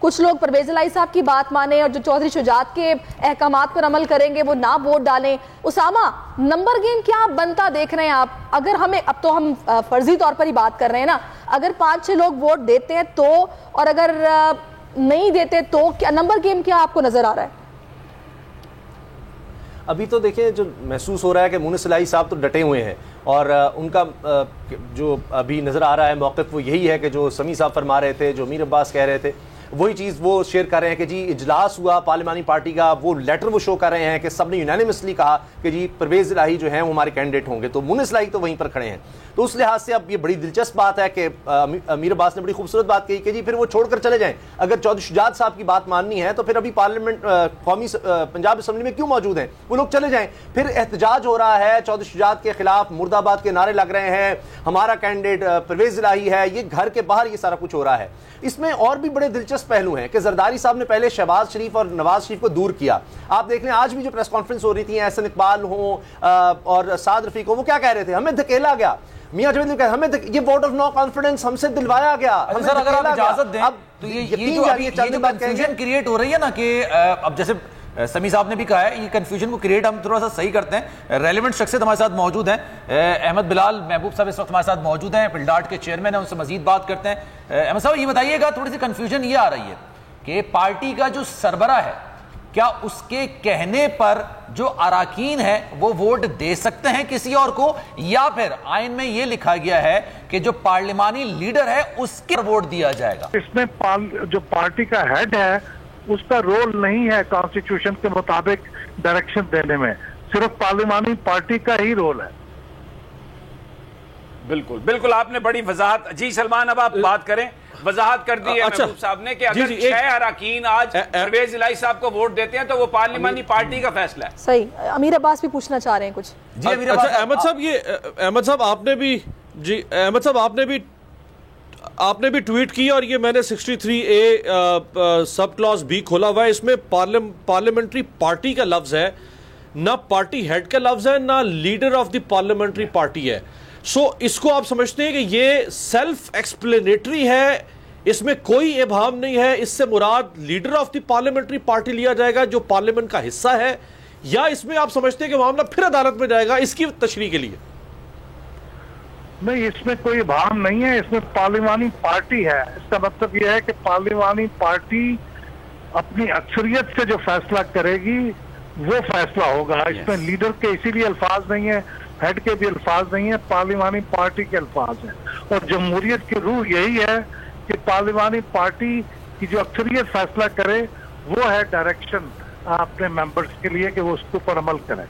کچھ لوگ پرویز الہی صاحب کی بات مانیں اور جو چودھری شجاعت کے احکامات پر عمل کریں گے وہ نہ ووٹ ڈالیں. اسامہ, نمبر گیم کیا بنتا دیکھ رہے ہیں آپ؟ اگر ہمیں, اب تو ہم فرضی طور پر ہی بات کر رہے ہیں نا, اگر 5-6 لوگ ووٹ دیتے ہیں تو, اور اگر نہیں دیتے تو کیا نمبر گیم کیا آپ کو نظر آ رہا ہے؟ ابھی تو دیکھیں جو محسوس ہو رہا ہے کہ مونس الہی صاحب تو ڈٹے ہوئے ہیں اور ان کا جو ابھی نظر آ رہا ہے موقف وہ یہی ہے کہ جو سمیع صاحب فرما رہے تھے, جو امیر عباس کہہ رہے تھے, وہی چیز وہ شیئر کر رہے ہیں کہ جی اجلاس ہوا پارلیمانی پارٹی کا, وہ لیٹر وہ شو کر رہے ہیں کہ سب نے یونینیمسلی کہا کہ جی پرویز الہی جو ہیں وہ ہمارے کینڈیڈیٹ ہوں گے. تو مونس الہی تو وہیں پر کھڑے ہیں. تو اس لحاظ سے اب یہ بڑی دلچسپ بات ہے کہ امیر عباس نے بڑی خوبصورت بات کہی کہ جی پھر وہ چھوڑ کر چلے جائیں. اگر چودھری شجاعت صاحب کی بات ماننی ہے تو پھر ابھی پارلیمنٹ قومی پنجاب اسمبلی میں کیوں موجود ہیں, وہ لوگ چلے جائیں. پھر احتجاج ہو رہا ہے چودھری شجاعت کے خلاف, مرد آباد کے نعرے لگ رہے ہیں, ہمارا کینڈیڈیٹ پرویز الہی ہے, یہ گھر کے باہر یہ سارا کچھ ہو رہا ہے. اس میں اور بھی بڑے دلچسپ پہلو ہیں کہ زرداری صاحب نے پہلے شہباز شریف اور نواز شریف کو دور کیا. آپ دیکھ لیں آج بھی جو پریس کانفرنس ہو رہی تھی, احسن اقبال ہوں اور سعد رفیق ہوں, وہ کیا کہہ رہے تھے, ہمیں دھکیلا گیا. میاں جاوید نے کہا ہمیں یہ ووٹ آف نو کانفیڈنس ہم سے دلوایا گیا. سر اگر آپ اجازت دیں تو یہ جو کنفیوژن کریٹ ہو رہی ہے نا کہ اب جیسے سمیع صاحب نے بھی کہا ہے, یہ کنفیوژن کو کریٹ ہم تھوڑا سا صحیح کرتے ہیں. ریلیونٹ شخصیت ہمارے ساتھ موجود ہیں, احمد بلال محبوب صاحب اس وقت ہمارے ساتھ موجود ہیں, پلڈاٹ کے چیئرمین ہیں, ان سے مزید بات کرتے ہیں. احمد صاحب یہ بتائیے گا, تھوڑی سی کنفیوژن یہ آ رہی ہے کہ پارٹی کا جو سربراہ ہے کیا اس کے کہنے پر جو اراکین ہیں وہ ووٹ دے سکتے ہیں کسی اور کو, یا پھر آئین میں یہ لکھا گیا ہے کہ جو پارلیمانی لیڈر ہے اس کے ووٹ دیا جائے گا؟ اس میں جو پارٹی کا ہیڈ ہے اس کا رول نہیں ہے کانسٹیٹیوشن کے مطابق ڈائریکشن دینے میں, صرف پارلیمانی پارٹی کا ہی رول ہے. بالکل بالکل, آپ نے بڑی وضاحت. جی سلمان, اب آپ بات کریں. وضاحت کر دی ہے محبوب صاحب نے کہ اگر 6 اراکین آج پرویز الہی صاحب کو ووٹ دیتے ہیں تو وہ پارلیمانی پارٹی کا فیصلہ ہے. صحیح. امیر عباس بھی پوچھنا چاہ رہے ہیں کچھ. جی احمد صاحب, یہ احمد صاحب آپ نے بھی, جی احمد صاحب آپ نے بھی ٹویٹ کی اور یہ میں نے 63A سب کلاس بھی کھولا ہوا ہے. اس میں پارلیمنٹری پارٹی کا لفظ ہے, نہ پارٹی ہیڈ کا لفظ ہے, نہ leader of the parliamentary party ہے. سو اس کو آپ سمجھتے ہیں کہ یہ سیلف ایکسپلینیٹری ہے, اس میں کوئی ابہام نہیں ہے, اس سے مراد leader of the parliamentary party لیا جائے گا جو پارلیمنٹ کا حصہ ہے, یا اس میں آپ سمجھتے ہیں کہ معاملہ پھر عدالت میں جائے گا اس کی تشریح کے لیے؟ نہیں, اس میں کوئی ابہام نہیں ہے, اس میں پارلیمانی پارٹی ہے. اس کا مطلب یہ ہے کہ پارلیمانی پارٹی اپنی اکثریت سے جو فیصلہ کرے گی وہ فیصلہ ہوگا. اس میں لیڈر کے اسی لیے الفاظ نہیں ہیں, ہیڈ کے بھی الفاظ نہیں ہیں, پارلیمانی پارٹی کے الفاظ ہیں. اور جمہوریت کی روح یہی ہے کہ پارلیمانی پارٹی کی جو اکثریت فیصلہ کرے وہ ہے ڈائریکشن اپنے ممبرز کے لیے کہ وہ اس کے اوپر عمل کریں.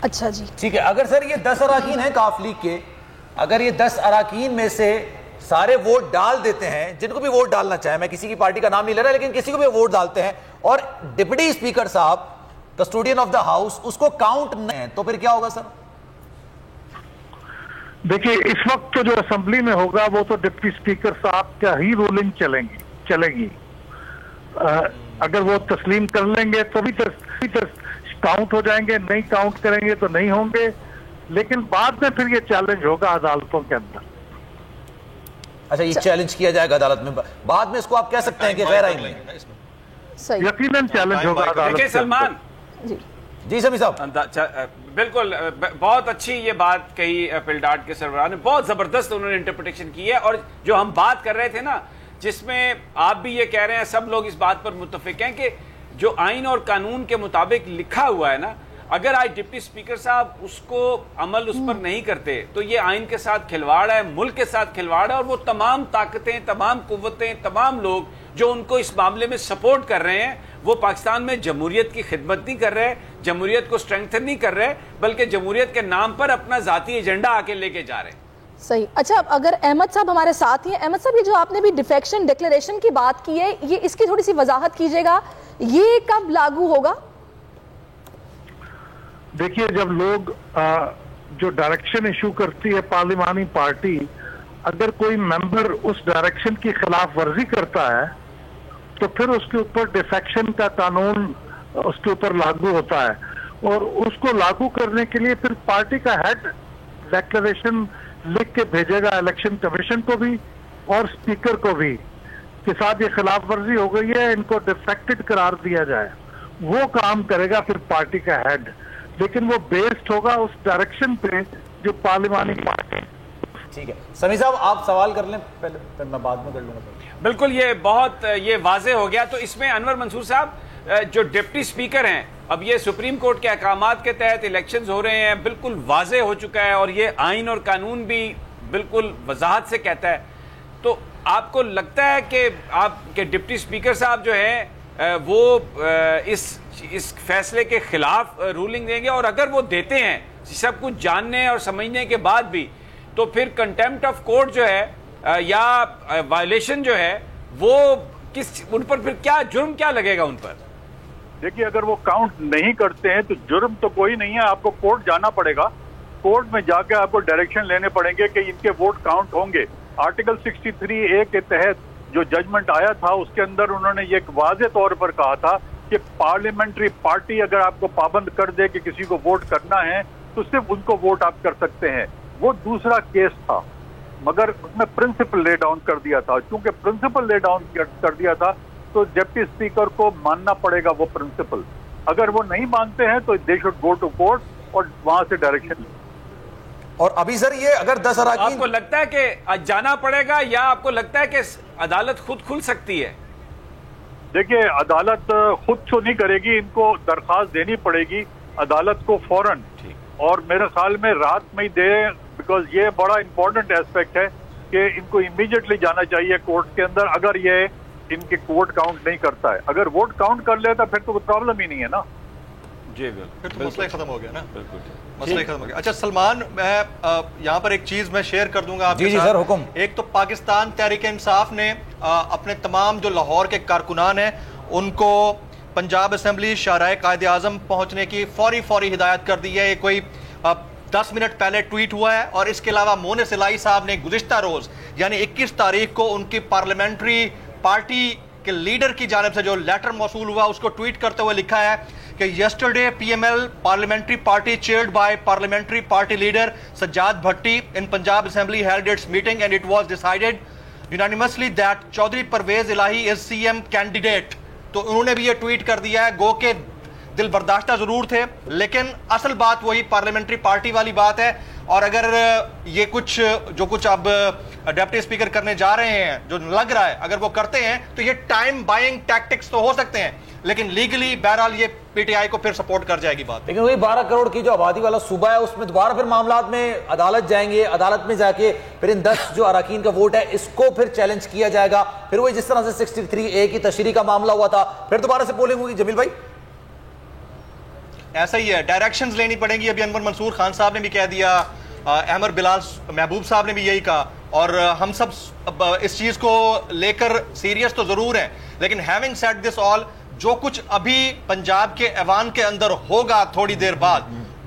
اچھا جی ٹھیک ہے. اگر سر یہ 10 اراکین ہیں کاف لیگ کے, اگر یہ 10 اراکین میں سے سارے ووٹ ڈال دیتے ہیں, جن کو بھی ووٹ ڈالنا چاہیں, میں کسی کی پارٹی کا نام نہیں لے رہا لیکن کسی کو بھی ووٹ ڈالتے ہیں, اور ڈپٹی اسپیکر صاحب کسٹوڈین آف دا ہاؤس اس کو کاؤنٹ نہیں ہے, تو پھر کیا ہوگا سر؟ دیکھیے اس وقت تو جو اسمبلی میں ہوگا وہ تو ڈپٹی اسپیکر صاحب کا ہی رولنگ چلے گی. اگر وہ تسلیم کر لیں گے تو بھی کاؤنٹ ہو جائیں گے, نہیں کاؤنٹ کریں گے تو نہیں ہوں گے, لیکن بعد میں پھر یہ چیلنج ہوگا عدالتوں کے اندر. اچھا, یہ چیلنج کیا جائے گا عدالت میں, بعد میں اس کو آپ کہہ سکتے ہیں کہ غیر آئینی ہے. یقیناً چیلنج ہوگا عدالت. سلمان جی سمیع صاحب, بالکل بہت اچھی یہ بات کہی پلڈاٹ کے سربراہ نے, بہت زبردست انہوں نے انٹرپریٹیشن کی ہے. اور جو ہم بات کر رہے تھے نا, جس میں آپ بھی یہ کہہ رہے ہیں, سب لوگ اس بات پر متفق ہیں کہ جو آئین اور قانون کے مطابق لکھا ہوا ہے نا, اگر آج ڈپٹی اسپیکر صاحب اس کو عمل اس پر نہیں کرتے تو یہ آئین کے ساتھ کھلواڑ ہے, ملک کے ساتھ کھلواڑ ہے. اور وہ تمام طاقتیں, تمام قوتیں, تمام لوگ جو ان کو اس معاملے میں سپورٹ کر رہے ہیں وہ پاکستان میں جمہوریت کی خدمت نہیں کر رہے, جمہوریت کو سٹرینگتھن نہیں کر رہے, بلکہ جمہوریت کے نام پر اپنا ذاتی ایجنڈا آ کے لے کے جا رہے ہیں. صحیح. اچھا, اگر احمد صاحب ہمارے ساتھ ہی ہیں, احمد صاحب یہ جو آپ نے بھی ڈیفیکشن ڈکلیریشن کی بات کی ہے, یہ اس کی تھوڑی سی وضاحت کیجئے گا, یہ کب لاگو ہوگا؟ دیکھیے جب لوگ جو ڈائریکشن ایشو کرتی ہے پارلیمانی پارٹی, اگر کوئی ممبر اس ڈائریکشن کی خلاف ورزی کرتا ہے تو پھر اس کے اوپر ڈیفیکشن کا قانون اس کے اوپر لاگو ہوتا ہے, اور اس کو لاگو کرنے کے لیے پھر پارٹی کا ہیڈ ڈیکلریشن لکھ کے بھیجے گا الیکشن کمیشن کو بھی اور اسپیکر کو بھی کے ساتھ یہ خلاف ورزی ہو گئی ہے، ان کو ڈیفیکٹڈ قرار دیا جائے، وہ کام کرے گا پھر پارٹی کا ہیڈ، لیکن وہ بیسڈ ہوگا اس ڈائریکشن پہ جو پارلیمانی پارٹی. ٹھیک ہے سمیع صاحب آپ سوال کر لیں پہلے، پھر میں بعد میں کر لوں گا. بالکل یہ بہت یہ واضح ہو گیا. تو اس میں انور منصور صاحب جو ڈپٹی سپیکر ہیں، اب یہ سپریم کورٹ کے احکامات کے تحت الیکشنز ہو رہے ہیں، بالکل واضح ہو چکا ہے اور یہ آئین اور قانون بھی بالکل وضاحت سے کہتا ہے. تو آپ کو لگتا ہے کہ آپ کے ڈپٹی سپیکر صاحب جو ہیں وہ اس فیصلے کے خلاف رولنگ دیں گے؟ اور اگر وہ دیتے ہیں سب کچھ جاننے اور سمجھنے کے بعد بھی، تو پھر کنٹیمپٹ آف کورٹ جو ہے یا وائلیشن جو ہے وہ ان پر پھر کیا جرم کیا لگے گا ان پر؟ دیکھیے اگر وہ کاؤنٹ نہیں کرتے ہیں تو جرم تو کوئی نہیں ہے، آپ کو کورٹ جانا پڑے گا، کورٹ میں جا کے آپ کو ڈائریکشن لینے پڑیں گے کہ ان کے ووٹ کاؤنٹ ہوں گے. آرٹیکل 63A کے تحت جو ججمنٹ آیا تھا اس کے اندر انہوں نے یہ واضح طور پر کہا تھا کہ پارلیمنٹری پارٹی اگر آپ کو پابند کر دے کہ کسی کو ووٹ کرنا ہے تو صرف ان کو ووٹ آپ کر سکتے ہیں. وہ دوسرا کیس تھا، مگر اس میں پرنسپل لے ڈاؤن کر دیا تھا. چونکہ پرنسپل لے ڈاؤن کر دیا تھا تو ڈپٹی اسپیکر کو ماننا پڑے گا وہ پرنسپل. اگر وہ نہیں مانتے ہیں تو they should go to court اور وہاں سے ڈائریکشن لیں. اور ابھی سر یہ اگر 10 اراکین، آپ کو لگتا ہے کہ جانا پڑے گا یا آپ کو لگتا ہے کہ عدالت خود کھل سکتی ہے؟ دیکھیے عدالت خود تو نہیں کرے گی، ان کو درخواست دینی پڑے گی عدالت کو فوراً، اور میرے خیال میں رات میں ہی دے، بیکاز یہ بڑا امپورٹنٹ ایسپیکٹ ہے کہ ان کو امیڈیٹلی جانا چاہیے کورٹ کے اندر اگر یہ ان کے ووٹ کاؤنٹ نہیں کرتا ہے. اگر ووٹ کاؤنٹ کر لیتا پھر تو کوئی پرابلم ہی نہیں ہے نا. جی بالکل، پھر تو مسئلہ ختم ہو گیا نا. بالکل مسئلہ ختم ہو گیا. اچھا سلمان، میں یہاں پر ایک چیز میں شیئر کر دوں گا آپ کے ساتھ. سر حکم. ایک تو پاکستان تحریک انصاف نے اپنے تمام جو لاہور کے کارکنان ہیں ان کو پنجاب اسمبلی شاہراہ قائد اعظم پہنچنے کی فوری ہدایت کر دی ہے. یہ کوئی 10 منٹ پہلے ٹویٹ ہوا ہے. اور اس کے علاوہ مونس الہی صاحب نے گزشتہ روز یعنی 21 تاریخ کو ان کی پارلیمنٹری پارٹی کے لیڈر کی جانب سے جو لیٹر موصول ہوا اس کو ٹویٹ کرتے ہوئے لکھا ہے کہ yesterday P M L parliamentary party chaired by parliamentary party leader Sajjad Bhatti in Punjab assembly held its meeting and it was decided unanimously that Chaudhry Pervaiz Elahi is CM candidate. تو انہوں نے بھی یہ ٹویٹ کر دیا ہے. گو کہ دل برداشتہ ضرور تھے لیکن اصل بات وہی پارلیمنٹری پارٹی والی بات ہے. اور اگر یہ جو کچھ اب ڈپٹی اسپیکر کرنے جا رہے ہیں جو لگ رہا ہے اگر وہ کرتے ہیں تو یہ ٹائم بائنگ ٹیکٹکس تو ہو سکتے ہیں لیکن لیگلی بہرحال یہ پی ٹی آئی کو پھر سپورٹ کر جائے گی بات. لیکن وہی 12 کروڑ کی جو آبادی والا صوبہ ہے اس میں دوبارہ پھر معاملات میں عدالت جائیں گے، عدالت میں جا کے پھر ان 10 جو اراکین کا ووٹ ہے اس کو پھر چیلنج کیا جائے گا. پھر وہی جس طرح سے 63A کی تشریح کا معاملہ ہوا تھا پھر دوبارہ سے پولنگ ہوگی. جمیل بھائی ایسا ہی ہے، ڈائریکشنز لینی پڑیں گی. ابھی انور منصور خان صاحب نے بھی کہہ دیا، احمد بلال محبوب صاحب نے بھی یہی کہا، اور ہم سب اس چیز کو لے کر سیریس تو ضرور ہیں لیکن ہیونگ سیڈ دس آل جو کچھ ابھی پنجاب کے ایوان کے اندر ہوگا تھوڑی دیر بعد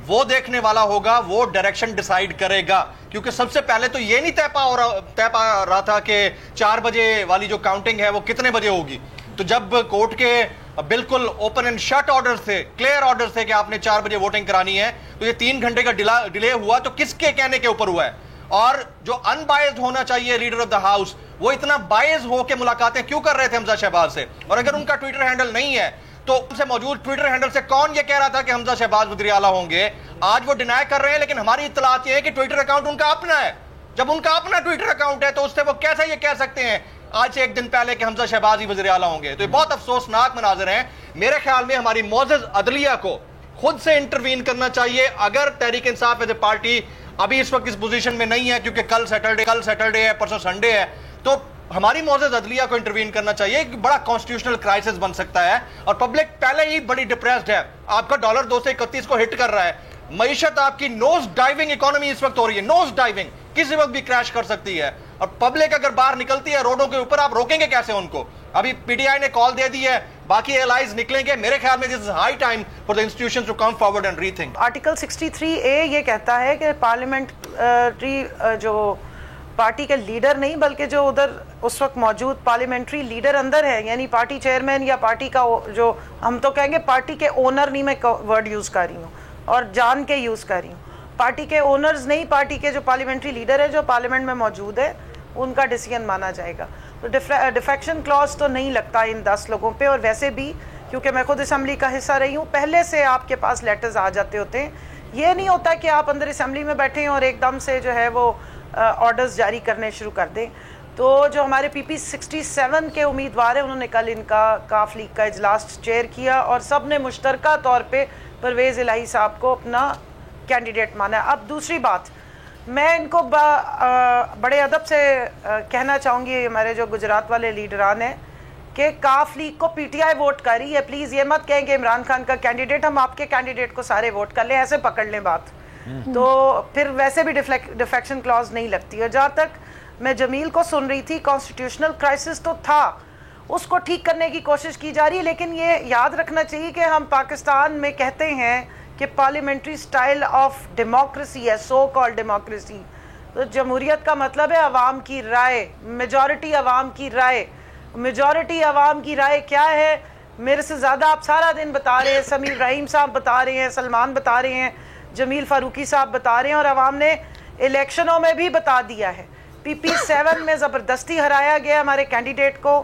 وہ دیکھنے والا ہوگا، وہ ڈائریکشن ڈیسائیڈ کرے گا. کیونکہ سب سے پہلے تو یہ نہیں طے پا رہا تھا کہ 4 بجے والی جو کاؤنٹنگ ہے وہ کتنے بجے ہوگی. تو جب کورٹ کے بالکل اوپن اینڈ شٹ آرڈر تھے، کلیئر آرڈر تھے کہ آپ نے 4 بجے ووٹنگ کرانی ہے، تو یہ 3 گھنٹے کا ڈیلے ہوا تو کس کے کہنے کے اوپر ہوا ہے؟ اور جو ان بائزڈ ہونا چاہیے لیڈر آف دا ہاؤس وہ اتنا بائز ہو کے ملاقاتیں کیوں کر رہے تھے حمزہ شہباز سے؟ اور اگر ان کا ٹویٹر ہینڈل نہیں ہے تو ان سے موجود ٹویٹر ہینڈل سے کون یہ کہہ رہا تھا کہ حمزہ شہباز وزیر اعلیٰ ہوں گے؟ آج وہ ڈینائی کر رہے ہیں لیکن ہماری اطلاعات یہ ہے کہ ٹویٹر اکاؤنٹ ان کا اپنا ہے. جب ان کا اپنا ٹویٹر اکاؤنٹ ہے تو اس سے وہ کیسے یہ کہہ سکتے ہیں آج سے 1 دن پہلے کہ حمزہ شہباز ہی وزیر اعلیٰ ہوں گے؟ تو یہ بہت افسوسناک مناظر ہیں. میرے خیال میں ہماری معزز عدلیہ کو خود سے انٹروین کرنا چاہیے. اگر Tehreek Insaf as a party ابھی اس وقت اس پوزیشن میں نہیں ہے کیونکہ کل سیٹرڈے ہے، پرسوں سنڈے ہے، تو ہماری معزز عدلیہ کو انٹروین کرنا چاہیے. ایک بڑا کانسٹیٹیوشنل کرائسس بن سکتا ہے اور پبلک پہلے ہی بڑی ڈپریسڈ ہے. آپ کا ڈالر 231 کو ہٹ کر رہا ہے، معیشت آپ کی نوز ڈائیونگ اکانومی اس وقت ہو رہی ہے، نوز ڈائیونگ کسی وقت بھی کریش کر سکتی ہے. اور پبلک اگر باہر نکلتی ہے روڈوں کے اوپر آپ روکیں گے کیسے ان کو؟ ابھی پی ٹی آئی نے کال دے دی ہے، باقی ایلائز نکلیں گے. میرے خیال میں this is high time for the institutions to come forward and rethink. Article 63A یہ کہتا ہے کہ پارلیمنٹری جو پارٹی کے لیڈر نہیں بلکہ جو ادھر اس وقت موجود پارلیمنٹری لیڈر اندر ہے یعنی پارٹی چیئرمین یا پارٹی کا جو ہم تو کہیں گے پارٹی کے اونر، نہیں میں ورڈ یوز کر رہی ہوں اور جان کے یوز کر رہی ہوں، پارٹی کے اونرز نہیں، پارٹی کے جو پارلیمنٹری لیڈر ہے جو پارلیمنٹ میں موجود ہے ان کا ڈیسیژن مانا جائے گا. ڈیفیکشن کلوز تو نہیں لگتا ان 10 لوگوں پہ. اور ویسے بھی کیونکہ میں خود اسمبلی کا حصہ رہی ہوں, پہلے سے آپ کے پاس لیٹرز آ جاتے ہوتے ہیں. یہ نہیں ہوتا کہ آپ اندر اسمبلی میں بیٹھیں اور ایک دم سے جو ہے وہ آرڈرز جاری کرنے شروع کر دیں. تو جو ہمارے پی پی 67 کے امیدوار ہیں, انہوں نے کل ان کا کاف لیگ کا اجلاس چیئر کیا اور سب نے مشترکہ طور پہ پرویز الہی صاحب کو اپنا کینڈیڈیٹ مانا ہے. اب دوسری بات, میں ان کو بڑے ادب سے کہنا چاہوں گی, ہمارے جو گجرات والے لیڈران ہیں, کہ کاف لیگ کو پی ٹی آئی ووٹ کر رہی ہے. پلیز یہ مت کہیں کہ عمران خان کا کینڈیڈیٹ, ہم آپ کے کینڈیڈیٹ کو سارے ووٹ کر لیں, ایسے پکڑ لیں بات, تو پھر ویسے بھی ڈیفیکشن کلوز نہیں لگتی. اور جہاں تک میں جمیل کو سن رہی تھی, کانسٹیٹیوشنل کرائسس تو تھا, اس کو ٹھیک کرنے کی کوشش کی جا رہی ہے, لیکن یہ یاد رکھنا چاہیے کہ ہم پاکستان میں کہتے ہیں کہ پارلیمنٹری سٹائل آف ڈیموکریسی ہے, سو کال ڈیموکریسی. تو جمہوریت کا مطلب ہے عوام کی رائے, میجورٹی عوام کی رائے. میجورٹی عوام کی رائے کیا ہے؟ میرے سے زیادہ آپ سارا دن بتا رہے ہیں, سمیع رحیم صاحب بتا رہے ہیں, سلمان بتا رہے ہیں, جمیل فاروقی صاحب بتا رہے ہیں, اور عوام نے الیکشنوں میں بھی بتا دیا ہے. پی پی 7 میں زبردستی ہرایا گیا ہمارے کینڈیڈیٹ کو,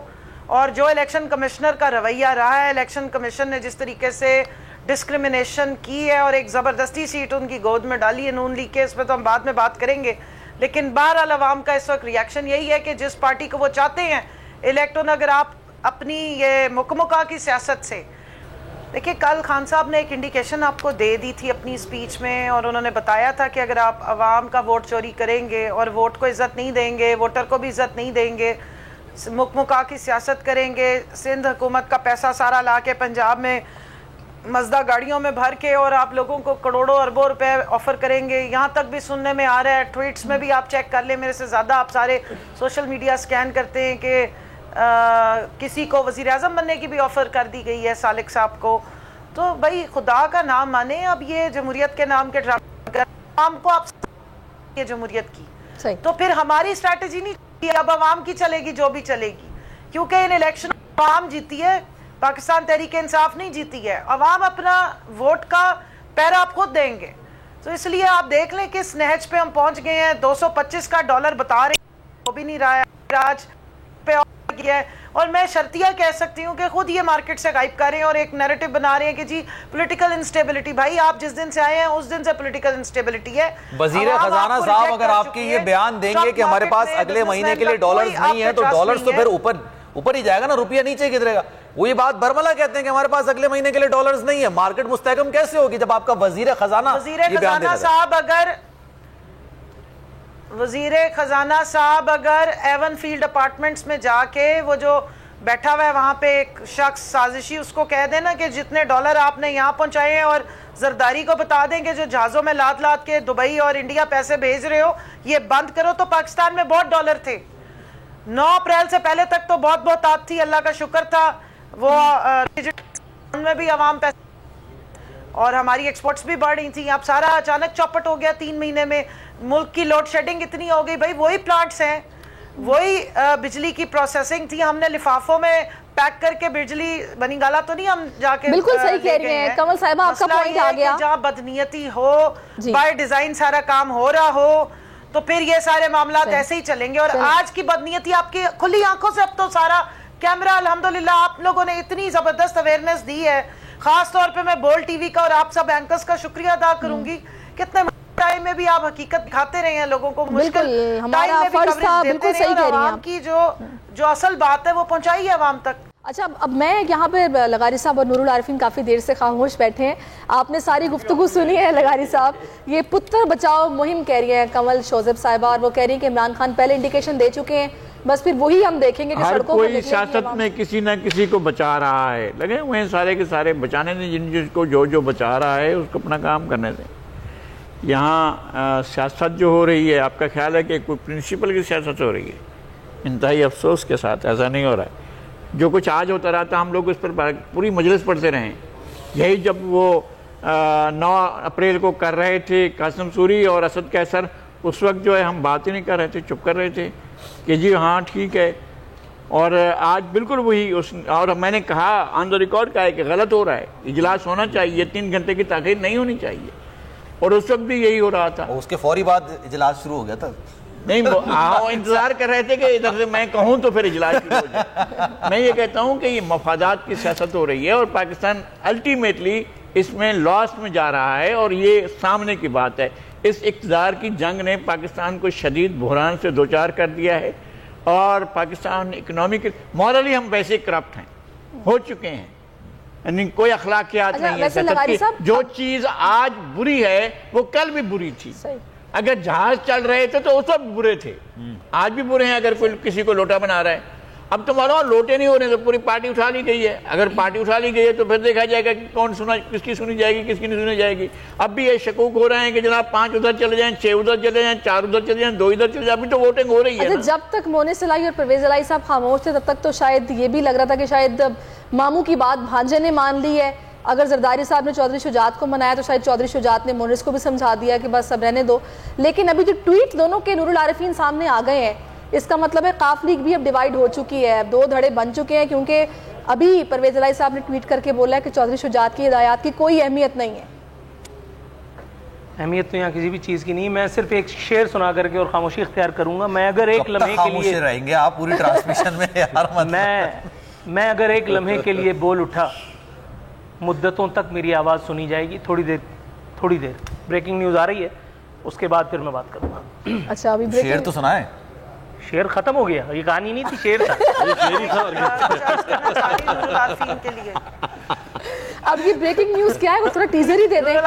اور جو الیکشن کمشنر کا رویہ رہا ہے, الیکشن کمیشن نے جس طریقے سے ڈسکریمنیشن کی ہے اور ایک زبردستی سیٹ ان کی گود میں ڈالی ہے نون لیگ کے, اس پہ تو ہم بعد میں بات کریں گے. لیکن بہرحال عوام کا اس وقت ریاکشن یہی ہے کہ جس پارٹی کو وہ چاہتے ہیں الیکٹ ہونا, اگر آپ اپنی یہ مکمکہ کی سیاست سے دیکھیں, کل خان صاحب نے ایک انڈیکیشن آپ کو دے دی تھی اپنی اسپیچ میں, اور انہوں نے بتایا تھا کہ اگر آپ عوام کا ووٹ چوری کریں گے اور ووٹ کو عزت نہیں دیں گے, ووٹر کو بھی عزت نہیں دیں گے, مکمکہ کی سیاست کریں گے, سندھ حکومت کا پیسہ سارا لا کے پنجاب میں مزدہ گاڑیوں میں بھر کے اور آپ لوگوں کو کروڑوں اربوں روپے آفر کریں گے. یہاں تک بھی سننے میں آ رہا ہے, ٹویٹس میں بھی آپ چیک کر لیں, میرے سے زیادہ آپ سارے سوشل میڈیا سکین کرتے ہیں, کہ کسی کو وزیر اعظم بننے کی بھی آفر کر دی گئی ہے سالک صاحب کو. تو بھائی خدا کا نام مانیں, اب یہ جمہوریت کے نام کے ڈرامے کو آپ یہ جمہوریت کی, تو پھر ہماری اسٹریٹجی نہیں, اب عوام کی چلے گی جو بھی چلے گی, کیونکہ ان الیکشن عوام جیتی ہے, پاکستان تحریک انصاف نہیں جیتی ہے. عوام اپنا ووٹ کا پیرا آپ خود دیں گے. تو اس لیے آپ دیکھ لیں کس نہج پہ ہم پہنچ گئے ہیں. 225 کا ڈالر بتا رہے ہیں, وہ بھی نہیں رہا ہے, راج پہ گیا ہے, اور میں شرطیہ کہہ سکتی ہوں کہ خود یہ مارکیٹ سے غائب کر رہے ہیں اور ایک نیریٹو بنا رہے ہیں کہ جی پولیٹیکل انسٹیبلٹی. بھائی آپ جس دن سے آئے ہیں اس دن سے پولیٹیکل انسٹیبلٹی ہے. وزیر خزانہ صاحب اگر آپ کی یہ بیان دیں گے کہ ہمارے پاس اگلے مہینے کے لیے ڈالرز نہیں ہیں, تو ڈالرز تو پھر اوپر ہی جائے گا نا, روپیہ نیچے گرے گا. وہی بات برملا کہتے ہیں کہ ہمارے پاس اگلے مہینے کے لیے ڈالرز نہیں ہے. مارکیٹ مستحکم کیسے ہوگی جب آپ کا وزیر خزانہ صاحب اگر ایون فیلڈ اپارٹمنٹس میں جا کے وہ جو بیٹھا ہوا ہے وہاں پہ ایک شخص سازشی, اس کو کہہ دینا کہ جتنے ڈالر آپ نے یہاں پہنچائے ہیں, اور زرداری کو بتا دیں کہ جو جہازوں میں لاد لاد کے دبئی اور انڈیا پیسے بھیج رہے ہو یہ بند کرو. تو پاکستان میں بہت ڈالر تھے, 9 اپریل سے پہلے تک تو بہت بہت تھی, اللہ کا شکر تھا. وہ میں بھی عوام پیسے اور ہماری ایکسپورٹس بھی بڑھ رہی تھیں. اب سارا اچانک چوپٹ ہو گیا 3 مہینے میں, ملک کی لوڈ شیڈنگ اتنی ہو گئی. بھائی وہی پلانٹس ہیں, وہی بجلی کی پروسیسنگ تھی, ہم نے لفافوں میں پیک کر کے بجلی بنی گالا تو نہیں ہم جا کے بالکل صحیح کہہ رہی ہیں کمل صاحبہ, آپ کا پوائنٹ آ گیا. جہاں بدنیتی ہو, بائی ڈیزائن سارا کام ہو رہا ہو, تو پھر یہ سارے معاملات ایسے ہی چلیں گے. اور آج کی بدنیتی آپ کی کھلی آنکھوں سے, اب تو سارا کیمرہ الحمدللہ آپ لوگوں نے اتنی زبردست اویئرنیس دی ہے. خاص طور پہ میں بول ٹی وی کا اور آپ سب اینکرز کا شکریہ ادا کروں گی, کتنے ٹائم میں بھی آپ حقیقت دکھاتے رہے ہیں لوگوں کو, مشکل ہمارا فرض تھا. بالکل صحیح کہہ رہی ہیں آپ کی جو اصل بات ہے وہ پہنچائی ہے عوام تک. اچھا اب میں یہاں پہ لغاری صاحب اور نور العارفین کافی دیر سے خاموش بیٹھے ہیں, آپ نے ساری گفتگو سنی ہے. لغاری صاحب یہ پتر بچاؤ مہم کہہ رہی ہیں کمل شوزب صاحبہ, اور وہ کہہ رہی ہیں کہ عمران خان پہلے انڈیکیشن دے چکے ہیں, بس پھر وہی ہم دیکھیں گے کہ سڑکوں پر کوئی سیاست میں کسی نہ کسی کو بچا رہا ہے, لگے ہوئے ہیں سارے کے سارے بچانے دیں, جن کو جو بچا رہا ہے اس کو اپنا کام کرنے دیں. یہاں سیاست جو ہو رہی ہے, آپ کا خیال ہے کہ کوئی پرنسپل کی سیاست ہو رہی ہے؟ انتہائی افسوس کے ساتھ ایسا نہیں ہو رہا ہے. جو کچھ آج ہوتا رہا تھا ہم لوگ اس پر پوری مجلس پڑھتے رہے. یہی جب وہ 9 اپریل کو کر رہے تھے قاسم سوری اور اسد قیصر, اس وقت جو ہے ہم بات ہی نہیں کر رہے تھے, چپ کر رہے تھے کہ جی ہاں ٹھیک ہے. اور آج بالکل وہی, اور میں نے کہا آن دا ریکارڈ کہا ہے کہ غلط ہو رہا ہے, اجلاس ہونا چاہیے, 3 گھنٹے کی تاخیر نہیں ہونی چاہیے. اور اس وقت بھی یہی ہو رہا تھا, اس کے فوری بعد اجلاس شروع ہو گیا تھا. نہیں انتظار کر رہے تھے کہ ادھر سے میں کہوں تو پھر اجلاس شروع ہو جائے. میں یہ کہتا ہوں کہ یہ مفادات کی سیاست ہو رہی ہے اور پاکستان الٹیمیٹلی اس میں لاس میں جا رہا ہے اور یہ سامنے کی بات ہے. اس اقتدار کی جنگ نے پاکستان کو شدید بحران سے دوچار کر دیا ہے اور پاکستان اکنامک مورلی ہم ویسے کرپٹ ہیں, ہو چکے ہیں, یعنی کوئی اخلاقیات نہیں ہے. جو چیز آج بری ہے وہ کل بھی بری تھی. اگر جہاز چل رہے تھے تو اس وقت برے تھے, آج بھی برے ہیں اگر کوئی کسی کو لوٹا بنا رہا ہے. اب تو معلوم لوٹے نہیں ہو رہے تو پوری پارٹی اٹھا لی گئی ہے. اگر پارٹی اٹھا لی گئی ہے تو پھر دیکھا جائے گا کہ کون سنا, کس کی سنی جائے گی, کس کی نہیں سنی جائے گی. اب بھی یہ شکوک ہو رہے ہیں کہ جناب 5 ادھر چلے جائیں, 6 ادھر چلے جائیں, 4 ادھر چلے جائیں, 2 ادھر چلے جائیں. ابھی تو ووٹنگ ہو رہی ہے. جب تک مونس الہی اور پرویز الہی صاحب خاموش تھے تب تک تو شاید یہ بھی لگ رہا تھا کہ شاید ماموں کی بات بھانجے نے مان لی ہے. اگر زرداری صاحب نے چودھری شجاعت کو منایا تو شاید چودھری شجاعت نے مونس کو بھی سمجھا دیا کہ بس اب رہنے دو. لیکن ابھی جو ٹویٹ دونوں کے نور العارفین سامنے آ گئے ہیں, اس کا مطلب ہے قاف لیگ بھی اب ڈیوائیڈ ہو چکی ہے, اب 2 دھڑے بن چکے ہیں. کیونکہ ابھی پرویز الہی صاحب نے ٹویٹ کر کے بولا ہے کہ چودھری شجاعت کی ہدایات کی کوئی اہمیت نہیں ہے. اہمیت تو یہاں کسی بھی چیز کی نہیں. میں صرف ایک شعر سنا کر کے اور خاموشی اختیار کروں گا. میں اگر ایک لمحے کے لیے رہیں گے آپ پوری ٹرانسمیشن میں یار, میں اگر ایک لمحے کے لیے بول اٹھا, مدتوں تک میری آواز سنی جائے گی. تھوڑی دیر بریکنگ نیوز آ رہی ہے, اس کے بعد پھر میں بات کروں گا. اچھا ابھی شعر تو سنائیں. شعر ختم ہو گیا, یہ کہانی نہیں تھی, شعر تھا. اب یہ بریکنگ نیوز کیا ہے وہ تھوڑا ٹیزر ہی دے دیں.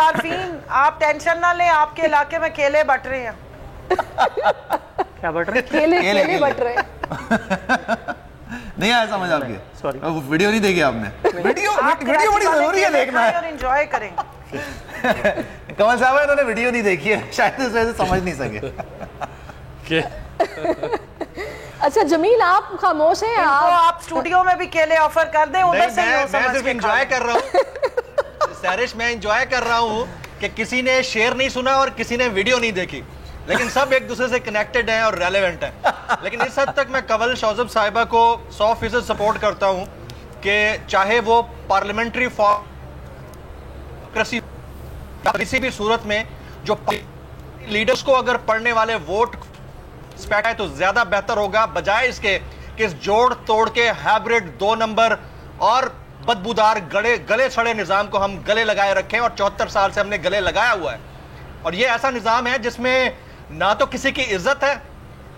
آپ ٹینشن نہ لیں, آپ کے علاقے میں کیلے بٹ رہے ہیں. کیا بٹ رہے ہیں؟ کیلے بٹ رہے ہیں. نہیں آیا سمجھ آپ کے, سوری ویڈیو نہیں دیکھی آپ نے. ویڈیو بڑی ضروری ہے دیکھنا ہے, انجوائے کریں. کمل صاحب انہوں نے ویڈیو نہیں دیکھی ہے, شاید اس وجہ سے سمجھ نہیں سکے. اچھا جمیل آپ خاموش ہیں, آپ اسٹوڈیو میں بھی کیلے آفر کر دیں. میں صرف انجوائے کر رہا ہوں سیرش, میں انجوائے کر رہا ہوں کہ کسی نے شعر نہیں سنا اور کسی نے ویڈیو نہیں دیکھی, لیکن سب ایک دوسرے سے کنیکٹڈ ہیں اور ریلیونٹ ہیں. لیکن اس حد تک میں کنول شوذب صاحبہ کو 100% سپورٹ کرتا ہوں کہ چاہے وہ پارلیمنٹری کسی بھی صورت میں جو لیڈرز کو اگر پڑھنے والے ووٹ سپیٹ ہے تو زیادہ بہتر ہوگا, بجائے اس کے کہ اس جوڑ توڑ کے ہیبرڈ 2 نمبر اور بدبودار گلے سڑے نظام کو ہم گلے لگائے رکھیں. اور 74 سال سے ہم نے گلے لگایا ہوا ہے, اور یہ ایسا نظام ہے جس میں نہ تو کسی کی عزت ہے,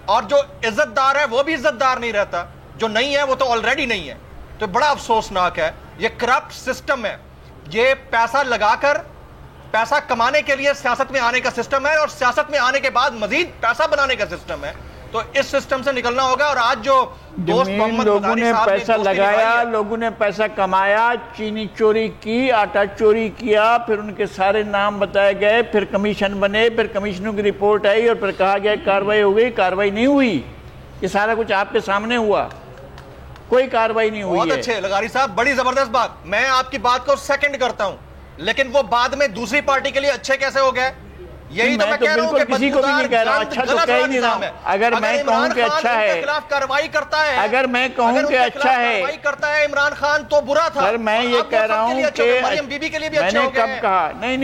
اور جو عزت دار ہے وہ بھی عزت دار نہیں رہتا, جو نہیں ہے وہ تو آلریڈی نہیں ہے. تو بڑا افسوسناک ہے, یہ کرپٹ سسٹم ہے, یہ پیسہ لگا کر پیسہ کمانے کے لیے سیاست میں آنے کا سسٹم ہے, اور سیاست میں آنے کے بعد مزید پیسہ بنانے کا سسٹم ہے. تو اس سسٹم سے نکلنا ہوگا. اور آج جو دوست محمد لوگوں نے پیسہ لگایا, لوگوں نے پیسہ کمایا, چینی چوری کی, آٹا چوری کیا, پھر ان کے سارے نام بتائے گئے, پھر کمیشن بنے, پھر کمیشنوں کی رپورٹ آئی اور پھر کہا گیا کارروائی ہو گئی. کارروائی نہیں ہوئی. یہ سارا کچھ آپ کے سامنے ہوا, کوئی کارروائی نہیں ہوئی. بہت اچھے لغاری صاحب, بڑی زبردست بات. میں آپ کی بات کو سیکنڈ کرتا ہوں, لیکن وہ بعد میں دوسری پارٹی کے لیے اچھے کیسے ہو گئے؟ یہی تو میں کہہ رہا ہوں کہ کسی کو بھی نہیں کہہ رہا, اچھا تو کہہ نہیں رہا. اگر میں کہوں کہ اچھا ہے, کارروائی کرتا ہے, اگر میں کہوں کہ اچھا ہے, کرتا ہے عمران خان تو برا تھا. سر میں یہ کہہ رہا ہوں کہ میں نے کب کہا, نہیں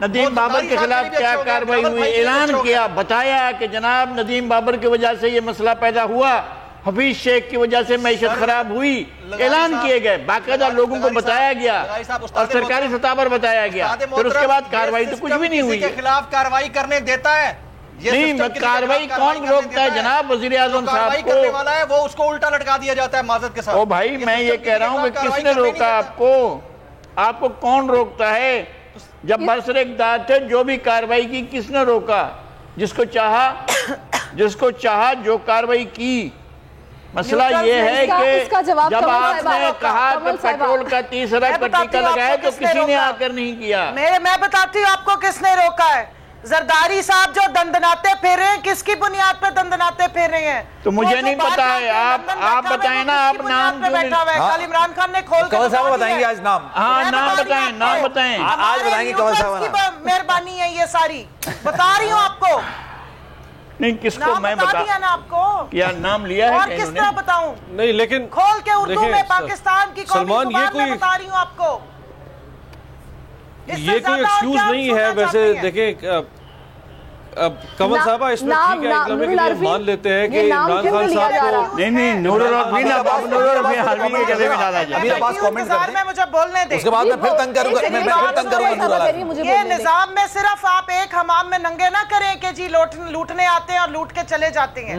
ندیم بابر کے خلاف کیا کارروائی ہوئی, اعلان کیا, بتایا کہ جناب ندیم بابر کی وجہ سے یہ مسئلہ پیدا ہوا, حفیظ شیخ کی وجہ سے معیشت خراب ہوئی, اعلان کیے گئے, باقاعدہ لوگوں کو بتایا گیا اور سرکاری سطح پر بتایا گیا. پھر اس کے بعد کارروائی تو کچھ بھی نہیں ہوئی. کے خلاف کارروائی کرنے دیتا ہے نہیں, کارروائی کون روکتا ہے جناب؟ وزیر اعظم صاحب کو کرنے والا ہے وہ اس کو الٹا لٹکا دیا جاتا ہے معذرت کے ساتھ. او بھائی میں یہ کہہ رہا ہوں کہ کس نے روکا آپ کو کون روکتا ہے؟ جب برسر اقتدار تھے جو بھی کارروائی کی کس نے روکا؟ جس کو چاہا جو کارروائی کی. مسئلہ یہ ہے کہ جب آپ نے کہا کہ پیٹرول کا 30 کا ٹیکہ لگایا تو کسی نے آ کر نہیں کیا. میں بتاتی ہوں آپ کو کس نے روکا ہے. زرداری صاحب جو دندناتے پھر رہے ہیں, کس کی بنیاد پہ دندناتے پھر رہے ہیں؟ تو مجھے نہیں پتا ہے, آپ بتائیں نا. آپ نام کل عمران خان نے کھول کنول صاحب بتائیں گے آج نام. ہاں نام بتائیں آج بتائیں گے کنول صاحب. مہربانی ہے یہ ساری بتا رہی ہوں آپ کو. نہیں کس کو میں بتا نا آپ کو کیا نام لیا ہے اور کس طرح بتاؤں؟ نہیں لیکن کھول کے اردو میں پاکستان کی قومی زبان میں بتا رہی ہوں آپ کو. یہ کوئی ایکسکیوز نہیں ہے. ویسے دیکھیں کمل صاحبہ اس میں ٹھیک ہے، ایک لمحے کے لیے مان لیتے ہیں کہ عمران خان صاحب کو نہیں نور الرفیع حلوی کے گلے میں ڈالا جائے. امیر عباس کامنٹ کرتے ہیں، مجھے بولنے دیں. اس کے بعد میں پھر تنگ کروں گا، میں پھر تنگ کروں گا. یہ نظام میں صرف آپ ایک حمام میں ننگے نہ کریں کہ جی لوٹنے آتے ہیں اور لوٹ کے چلے جاتے ہیں.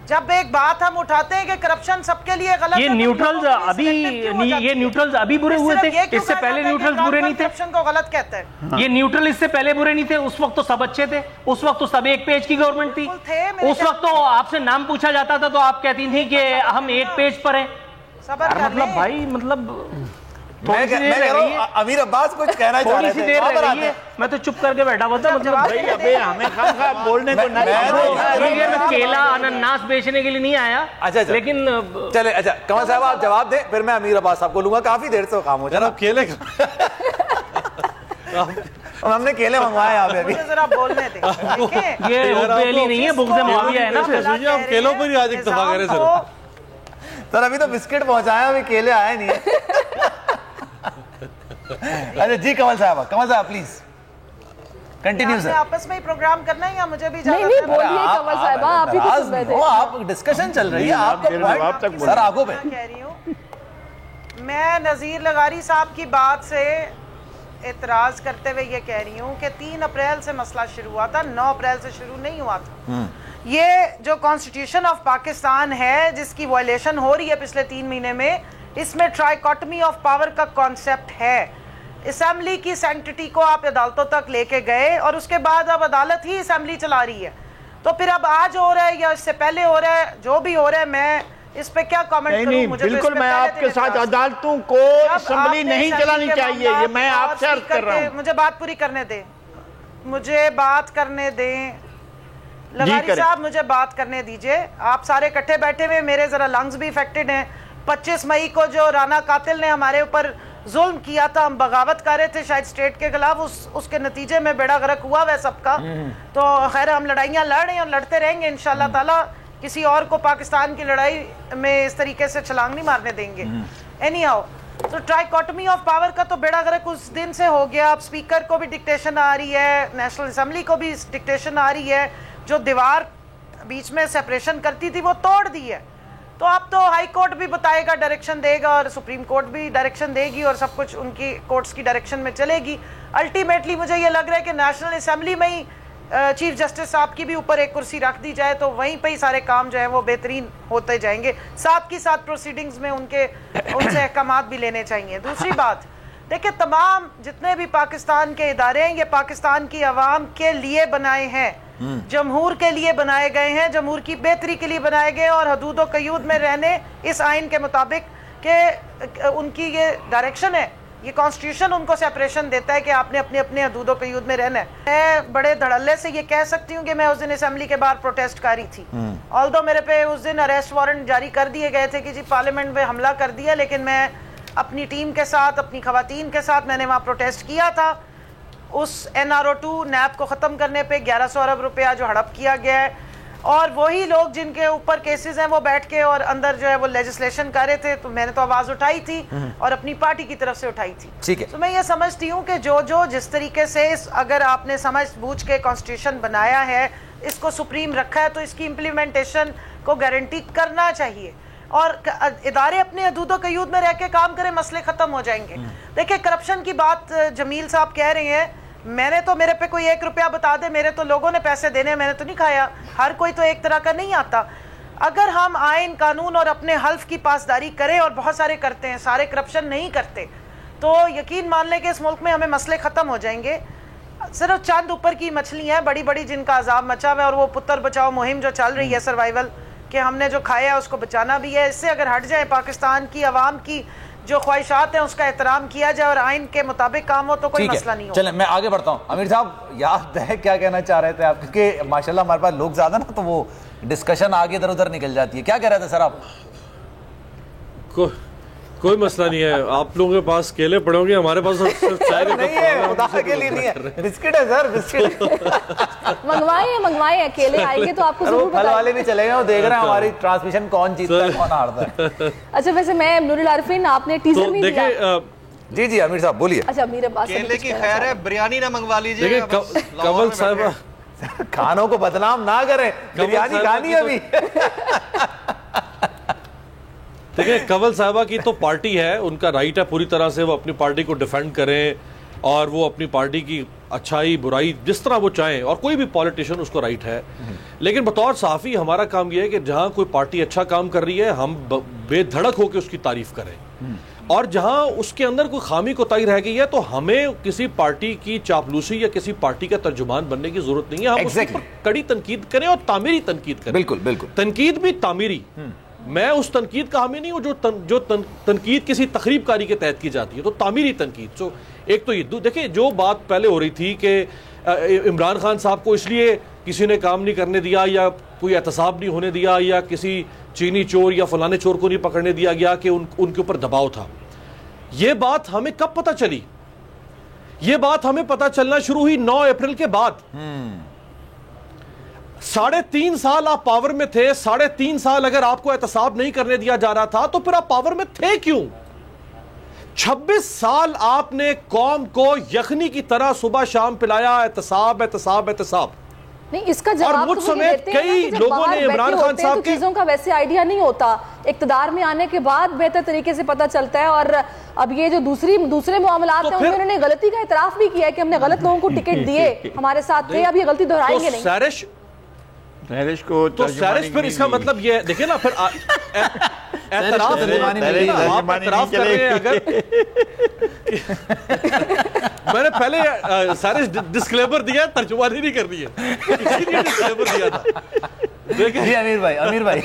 جب ایک بات ہم اٹھاتے ہیں کہ کرپشن سب کے لیے غلط ہے، یہ نیوٹرلز ابھی برے ہوئے تھے، اس سے پہلے نیوٹرلز برے نہیں تھے. کرپشن کو غلط کہتا ہے یہ نیوٹرل اس سے پہلے برے نہیں تھے، اس وقت تو سب اچھے تھے، اس وقت تو سب ایک پیج کی گورنمنٹ تھی. اس وقت تو آپ سے نام پوچھا جاتا تھا تو آپ کہتی تھی کہ ہم ایک پیج پر ہیں. مطلب بھائی مطلب امیر عباس کچھ کہنا چاہ رہے تھے، میں تو چپ کر کے بیٹھا ہوا تھا. مطلب ہمیں خواہ بولنے کو میں کیلا انناس بیچنے کے لیے نہیں آیا. لیکن چلے اچھا کمل صاحب آپ جواب دیں، پھر میں امیر عباس صاحب کو لوں گا. کافی دیر سے خاموش ہے نا، کیلے ہم نے کیلے منگوائے یہاں پہ ابھی. ذرا بولنے دیں. یہ حب نہیں ہے، بغض معاویہ ہے نا. پھر آپ کیلوں پر ہی آج اتفاق کریں سر. ابھی تو بسکٹ پہنچایا، ابھی کیلے آئے نہیں ہیں. اچھا جی کمل صاحب پلیز کنٹینیو سر. آپس میں ہی پروگرام کرنا ہے یا مجھے بھی نہیں نہیں بولیے کمل صاحبہ، آپ ہی تو سن رہے تھے. آپ ڈسکشن چل رہی ہے، آپ سر آگوں پہ. کہہ رہی ہوں میں نذیر لغاری صاحب کی بات سے اعتراض کرتے ہوئے یہ کہہ رہی ہوں کہ 3 اپریل سے مسئلہ شروع ہوا تھا، 9 اپریل سے شروع نہیں ہوا تھا. یہ جو کانسٹیٹیوشن آف پاکستان ہے جس کی وائلیشن ہو رہی ہے پچھلے 3 مہینے میں، اس میں ٹرائیکاٹمی آف پاور کا کانسیپٹ ہے. اسمبلی کی سینکٹیٹی کو آپ عدالتوں تک لے کے گئے اور اس کے بعد اب عدالت ہی اسمبلی چلا رہی ہے. تو پھر اب آج ہو رہا ہے یا اس سے پہلے ہو رہا ہے، جو بھی ہو رہا ہے، میں اس پہ کیا کامنٹ کروں؟ نہیں بالکل میں آپ کے ساتھ، عدالتوں کو اسمبلی نہیں چلانی چاہیے. یہ میں آپ سے عرض کر رہا ہوں. مجھے بات پوری کرنے دیں، مجھے بات کرنے دیں. لغاری صاحب مجھے بات کرنے دیجئے. آپ سارے کٹھے بیٹھے ہوئے، میرے ذرا لنگز بھی افیکٹڈ ہیں. 25 مئی کو جو رانا قاتل نے ہمارے اوپر ظلم کیا تھا، ہم بغاوت کر رہے تھے شاید اسٹیٹ کے خلاف، اس کے نتیجے میں بیڑا غرق ہوا ہے سب کا. تو خیر ہم لڑائیاں لڑ رہے ہیں اور لڑتے رہیں گے انشاءاللہ تعالی. کسی اور کو پاکستان کی لڑائی میں اس طریقے سے چھلانگ نہیں مارنے دیں گے. اینی ہاؤ، تو ٹرائیکاٹمی آف پاور کا تو بیڑا غرق اس دن سے ہو گیا. اب اسپیکر کو بھی ڈکٹیشن آ رہی ہے، نیشنل اسمبلی کو بھی ڈکٹیشن آ رہی ہے. جو دیوار بیچ میں سیپریشن کرتی تھی وہ توڑ دی ہے. تو اب تو ہائی کورٹ بھی بتائے گا، ڈائریکشن دے گا، اور سپریم کورٹ بھی ڈائریکشن دے گی، اور سب کچھ ان کی کورٹس کی ڈائریکشن میں چلے گی. الٹیمیٹلی مجھے یہ لگ رہا ہے کہ نیشنل اسمبلی میں ہی چیف جسٹس صاحب کی بھی اوپر ایک کرسی رکھ دی جائے تو وہیں پہ ہی سارے کام جو ہیں وہ بہترین ہوتے جائیں گے. ساتھ کی ساتھ پروسیڈنگز میں ان سے احکامات بھی لینے چاہیے. دوسری بات دیکھیں، تمام جتنے بھی پاکستان کے ادارے ہیں یہ پاکستان کی عوام کے لیے بنائے ہیں، جمہور کے لیے بنائے گئے ہیں، جمہور کی بہتری کے لیے بنائے گئے، اور حدود و قیود میں رہنے اس آئین کے مطابق کہ ان کی یہ ڈائریکشن ہے. یہ کانسٹیٹیوشن ان کو سیپریشن دیتا ہے کہ آپ نے اپنے حدود و قیود میں رہنا ہے. میں بڑے دھڑلے سے یہ کہہ سکتی ہوں کہ میں اس دن اسمبلی کے باہر پروٹیسٹ کر رہی تھی. آلدو میرے پہ اس دن اریسٹ وارنٹ جاری کر دیے گئے تھے کہ جی پارلیمنٹ میں حملہ کر دیا، لیکن میں اپنی ٹیم کے ساتھ، اپنی خواتین کے ساتھ میں نے وہاں پروٹیسٹ کیا تھا. اس NRO2 نیب کو ختم کرنے پہ 1100 ارب روپیہ جو ہڑپ کیا گیا ہے، اور وہی لوگ جن کے اوپر کیسز ہیں وہ بیٹھ کے اور اندر جو ہے وہ لیجسلیشن کر رہے تھے. تو میں نے تو آواز اٹھائی تھی اور اپنی پارٹی کی طرف سے اٹھائی تھی. تو میں یہ سمجھتی ہوں کہ جو جس طریقے سے اگر آپ نے سمجھ بوجھ کے کانسٹیٹیوشن بنایا ہے، اس کو سپریم رکھا ہے، تو اس کی امپلیمنٹیشن کو گارنٹی کرنا چاہیے، اور ادارے اپنے حدود و قیود میں رہ کے کام کریں، مسئلے ختم ہو جائیں گے. دیکھیں کرپشن کی بات جمیل صاحب کہہ رہے ہیں، میں نے تو، میرے پہ کوئی 1 روپیہ بتا دے، میرے تو لوگوں نے پیسے دینے، میں نے تو نہیں کھایا. ہر کوئی تو ایک طرح کا نہیں آتا. اگر ہم آئین قانون اور اپنے حلف کی پاسداری کریں، اور بہت سارے کرتے ہیں، سارے کرپشن نہیں کرتے، تو یقین مان لیں کہ اس ملک میں ہمیں مسئلے ختم ہو جائیں گے. صرف چند اوپر کی مچھلیاں ہیں بڑی بڑی جن کا عذاب مچا ہوا ہے، اور وہ پتر بچاؤ مہم جو چل رہی ہے، سروائیول، کہ ہم نے جو کھایا ہے اس کو بچانا بھی ہے. اس سے اگر ہٹ جائیں، پاکستان کی عوام کی جو خواہشات ہیں اس کا احترام کیا جائے اور آئین کے مطابق کام ہو، تو کوئی مسئلہ نہیں ہو. چلیں میں آگے بڑھتا ہوں. امیر صاحب یاد ہے کیا کہنا چاہ رہے تھے آپ؟ کیونکہ ماشاءاللہ ہمارے پاس لوگ زیادہ نا، تو وہ ڈسکشن آگے ادھر ادھر نکل جاتی ہے. کیا کہہ رہے تھے سر آپ؟ کوئی مسئلہ نہیں ہے، آپ لوگوں کے پاس کیلے پڑے ہوں گے، ہمارے پاس چائے کا نہیں ہے، خدا کے لیے نہیں ہے، بسکٹ ہے سر، بسکٹ منگوائے ہیں کیلے آئیں گے تو آپ کو ضرور پھل والے بھی چلے گئے، وہ دیکھ رہے ہیں ہماری ٹرانسمیشن کون جیتتا ہے کون ہارتا ہے. اچھا ویسے میں نور العارفین، آپ نے ٹیزر نہیں دیا. جی امیر صاحب بولیے. اچھا امیر عباس کیلے کی خیر ہے، بریانی نہ منگوا لیجیے. کمل صاحبہ کھانوں کو بدنام نہ کریں, بریانی کھانی ابھی. دیکھیں کنول صاحبہ کی تو پارٹی ہے, ان کا رائٹ ہے پوری طرح سے وہ اپنی پارٹی کو ڈیفینڈ کریں اور وہ اپنی پارٹی کی اچھائی برائی جس طرح وہ چاہیں, اور کوئی بھی پولیٹیشین اس کو رائٹ ہے. لیکن بطور صحافی ہمارا کام یہ ہے کہ جہاں کوئی پارٹی اچھا کام کر رہی ہے ہم بے دھڑک ہو کے اس کی تعریف کریں, اور جہاں اس کے اندر کوئی خامی کوتاہی رہ گئی ہے تو ہمیں کسی پارٹی کی چاپلوسی یا کسی پارٹی کا ترجمان بننے کی ضرورت نہیں ہے. ہم اس پر کڑی تنقید کریں اور تعمیری تنقید کریں. بالکل بالکل, تنقید بھی تعمیری. میں اس تنقید کا حامی نہیں ہوں جو تنقید کسی تخریب کاری کے تحت کی جاتی ہے, تو تعمیری تنقید. تو ایک تو یہ دیکھیں جو بات پہلے ہو رہی تھی کہ عمران خان صاحب کو اس لیے کسی نے کام نہیں کرنے دیا یا کوئی احتساب نہیں ہونے دیا یا کسی چینی چور یا فلانے چور کو نہیں پکڑنے دیا گیا کہ ان کے اوپر دباؤ تھا, یہ بات ہمیں کب پتہ چلی؟ یہ بات ہمیں پتہ چلنا شروع ہوئی 9 اپریل کے بعد. 3.5 سال آپ پاور میں تھے, 3.5 سال اگر آپ کو احتساب نہیں کرنے دیا جا رہا تھا تو پھر آپ پاور میں تھے کیوں؟ 26 سال آپ نے قوم کو یخنی کی طرح صبح شام پلایا, احتساب احتساب احتساب. نہیں, اس کا جواب اور مجھ سمیت کئی لوگوں نے عمران خان صاحب کے چیزوں کا ویسے آئیڈیا نہیں ہوتا, اقتدار میں آنے کے بعد بہتر طریقے سے پتہ چلتا ہے. اور اب یہ جو دوسرے معاملات ہیں انہوں نے غلطی کا اعتراف بھی کیا ہے کہ ہم نے غلط لوگوں کو ٹکٹ دیے, ہمارے ساتھ تھے, اب یہ غلطی دہرائیں گے نہیں. تو سیرش پھر اس کا مطلب یہ دیکھیں نا, پھر اعتراف کر رہے ہیں. اگر میں نے پہلے سیرش ڈسکلیمر دیا, ترجمانی نہیں کرنی ہے, اسی لیے ڈسکلیمر دیا تھا. دیکھیں امیر بھائی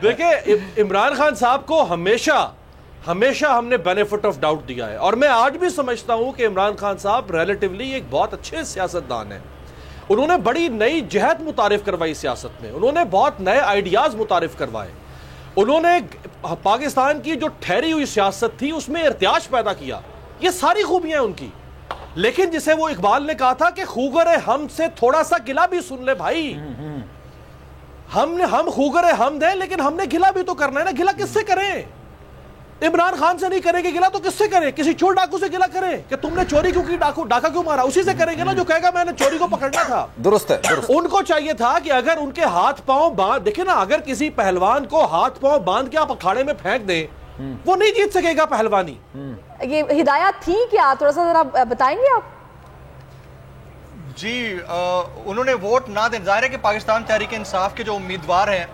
دیکھیں عمران خان صاحب کو ہمیشہ ہم نے بینیفٹ آف ڈاؤٹ دیا ہے, اور میں آج بھی سمجھتا ہوں کہ عمران خان صاحب ریلیٹیولی ایک بہت اچھے سیاستدان ہیں. انہوں نے بڑی نئی جہت متعارف کروائی سیاست میں, انہوں نے بہت نئے آئیڈیاز متعارف کروائے, انہوں نے پاکستان کی جو ٹھہری ہوئی سیاست تھی اس میں ارتعاش پیدا کیا. یہ ساری خوبیاں ان کی. لیکن جسے وہ اقبال نے کہا تھا کہ خوگر ہم سے تھوڑا سا گلہ بھی سن لے بھائی, ہم خوگر حمد ہیں لیکن ہم نے گلہ بھی تو کرنا ہے نا. گلہ کس سے کریں؟ عمران خان سے نہیں کریں گے گلہ تو کس سے کریں؟ کسی چور ڈاکو سے گلہ کریں کہ تم نے چوری کیوں کی, ڈاکہ کیوں مارا, اسی سے کریں گے نا جو کہے گا میں نے چوری کو پکڑنا تھا. درست ہے. ان کو چاہیے تھا کہ اگر ان کے ہاتھ پاؤں باندھ, دیکھیں نا, اگر کسی پہلوان کو ہاتھ پاؤں باندھ کے آپ اکھاڑے میں پھینک دیں وہ نہیں جیت سکے گا پہلوانی. یہ ہدایات تھی کیا, تھوڑا سا ذرا بتائیں گے آپ؟ جی انہوں نے ووٹ نہ دیں. ظاہر ہے کہ پاکستان تحریک انصاف کے جو امیدوار ہیں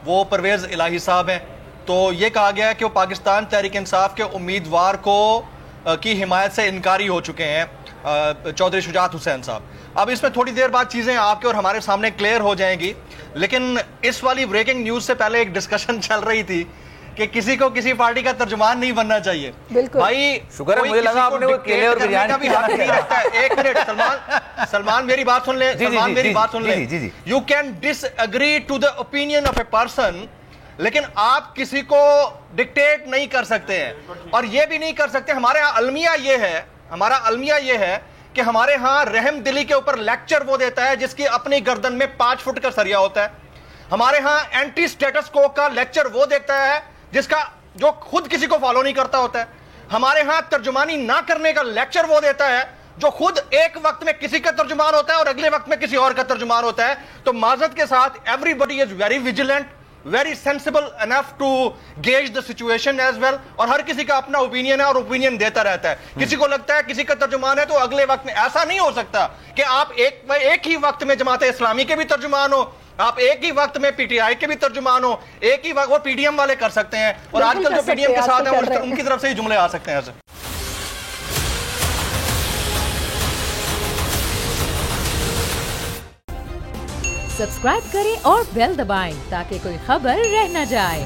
وہ پرویز الہی صاحب ہیں, تو یہ کہا گیا ہے کہ وہ پاکستان تحریک انصاف کے امیدوار کی حمایت سے انکاری ہو چکے ہیں چودھری شجاعت حسین صاحب. اب اس میں تھوڑی دیر بعد چیزیں آپ کے اور ہمارے سامنے کلیئر ہو جائیں گی, لیکن اس والی بریکنگ نیوز سے پہلے ایک ڈسکشن چل رہی تھی کہ کسی کو کسی پارٹی کا ترجمان نہیں بننا چاہیے. بھائی شکر ہے, مجھے لگا آپ نے وہ کیلے اور بریانی نہیں رکھتا ہے. ایک منٹ سلمان میری بات سن لیں, سلمان میری بات سن لیں. You can disagree to the opinion of a person, لیکن آپ کسی کو ڈکٹیٹ نہیں کر سکتے ہیں, اور یہ بھی نہیں کر سکتے. ہمارا المیہ یہ ہے کہ ہمارے ہاں رحم دلی کے اوپر لیکچر وہ دیتا ہے جس کی اپنی گردن میں 5 فٹ کا سریا ہوتا ہے. ہمارے ہاں اینٹی سٹیٹس کو کا لیکچر وہ دیتا ہے جو خود کسی کو فالو نہیں کرتا ہوتا ہے. ہمارے ہاں ترجمانی نہ کرنے کا لیکچر وہ دیتا ہے جو خود ایک وقت میں کسی کا ترجمان ہوتا ہے اور اگلے وقت میں کسی اور کا ترجمان ہوتا ہے. تو معذرت کے ساتھ everybody is very vigilant, very sensible enough to gauge the situation as well, اور ہر کسی کا اپنا اوپینین ہے اور اوپینین دیتا رہتا ہے. کسی کو لگتا ہے کسی کا ترجمان ہے تو اگلے وقت میں ایسا نہیں ہو سکتا کہ آپ ایک ہی وقت میں جماعت اسلامی کے بھی ترجمان ہو, آپ ایک ہی وقت میں پی ٹی آئی کے بھی ترجمان ہو, ایک ہی وقت وہ پی ڈی ایم والے کر سکتے ہیں, اور آج کل جو پی ڈی ایم کے ساتھ ہیں ان کی طرف سے ہی جملے آ سکتے ہیں ایسے. سبسکرائب کریں اور بیل دبائیں تاکہ کوئی خبر رہ نہ جائے.